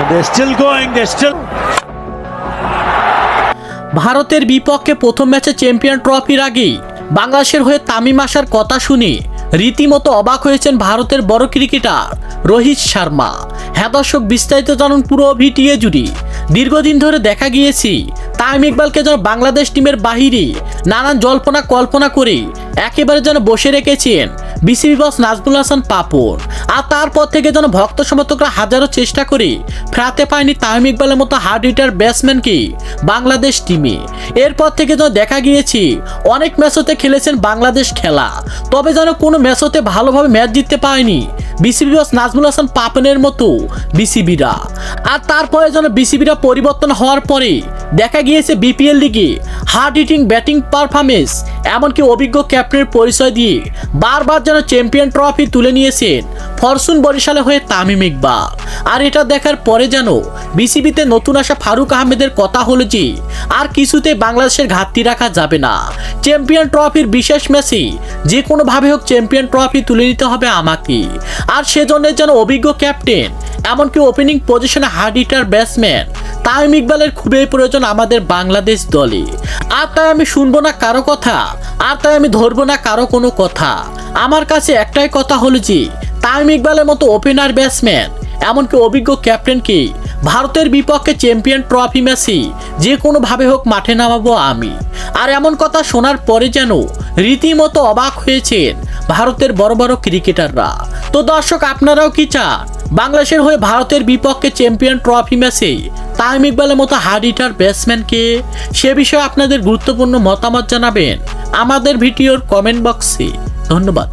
They're still going. They're still. ভারতের বিপক্ষে প্রথম ম্যাচে চ্যাম্পিয়ন ট্রফির আগেই বাংলাদেশের হয়ে তামিম আসার কথা শুনে রীতিমতো অবাক হয়েছেন ভারতের বড় ক্রিকেটার রোহিত শর্মা। হ্যাঁ দর্শক, বিস্তারিত জানুন পুরো ভিডিও জুড়ে। দীর্ঘদিন ধরে দেখা গিয়েছি তামিম ইকবালকে যেন বাংলাদেশ টিমের বাহিরে নানান জল্পনা কল্পনা করে একেবারে যেন বসে রেখেছেন বিসিবি বস নাজমুল হাসান পাপন। আর তারপর থেকে যেন ভক্ত সমর্থকরা হাজারো চেষ্টা করে ফেরাতে পায়নি তামিম ইকবালের মতো হার্ড হিটার ব্যাটসম্যানকে বাংলাদেশ টিমে। এরপর থেকে যেন দেখা গিয়েছে অনেক ম্যাচতে খেলেছেন বাংলাদেশ খেলা, তবে যেন কোনো ম্যাচতে ভালোভাবে ম্যাচ জিততে পারেনি বিসিবি বস নাজমুল হাসান পাপনের মতো বিসিবিরা। আর তারপরে যেন বিসিবিরা পরিবর্তন হওয়ার পরে দেখা গিয়েছে বিপিএল লিগে হার্ড হিটিং ব্যাটিং পারফরমেন্স, এমনকি অভিজ্ঞ ক্যাপ্টেনের পরিচয় দিয়ে বারবার যেন চ্যাম্পিয়ন ট্রফি তুলে নিয়েছেন ফরচুন বরিশালে হয়ে তামিম ইকবাল। আর এটা দেখার পরে যেন বিসিবিতে নতুন আসা ফারুক আহমেদের কথা হলো যে আর কিছুতে বাংলাদেশের ঘাটতি রাখা যাবে না। চ্যাম্পিয়ন ট্রফির বিশেষ ম্যাচে যে কোনোভাবে হোক চ্যাম্পিয়ন ট্রফি তুলে নিতে হবে আমাকে। আর সেজন্য যেন অভিজ্ঞ ক্যাপ্টেন এমনকি ওপেনিং পজিশনে হার্ড হিটার ব্যাটসম্যান তামিম ইকবালের খুবই প্রয়োজন আমাদের বাংলাদেশ দলে। আর তাই আমি শুনবো না কারো কথা, আর তাই আমি ধরবো না কারো কোনো কথা। আমার কাছে একটাই কথা হলো যে তামিম ইকবালের মতো ওপেনার ব্যাটসম্যান এমনকি অভিজ্ঞ ক্যাপ্টেনকে ভারতের বিপক্ষে চ্যাম্পিয়ন ট্রফি ম্যাচে যে কোনোভাবে হোক মাঠে নামাবো আমি। আর এমন কথা শোনার পরে যেন রীতিমতো অবাক হয়েছেন ভারতের বড় বড় ক্রিকেটাররা। তো দর্শক, আপনারাও কি চান বাংলাদেশের হয়ে ভারতের বিপক্ষে চ্যাম্পিয়ন ট্রফি ম্যাচে তামিম ইকবালের মতো হার্ড হিটার ব্যাটসম্যানকে? সে বিষয়ে আপনাদের গুরুত্বপূর্ণ মতামত জানাবেন আমাদের ভিডিওর কমেন্ট বক্সে। ধন্যবাদ।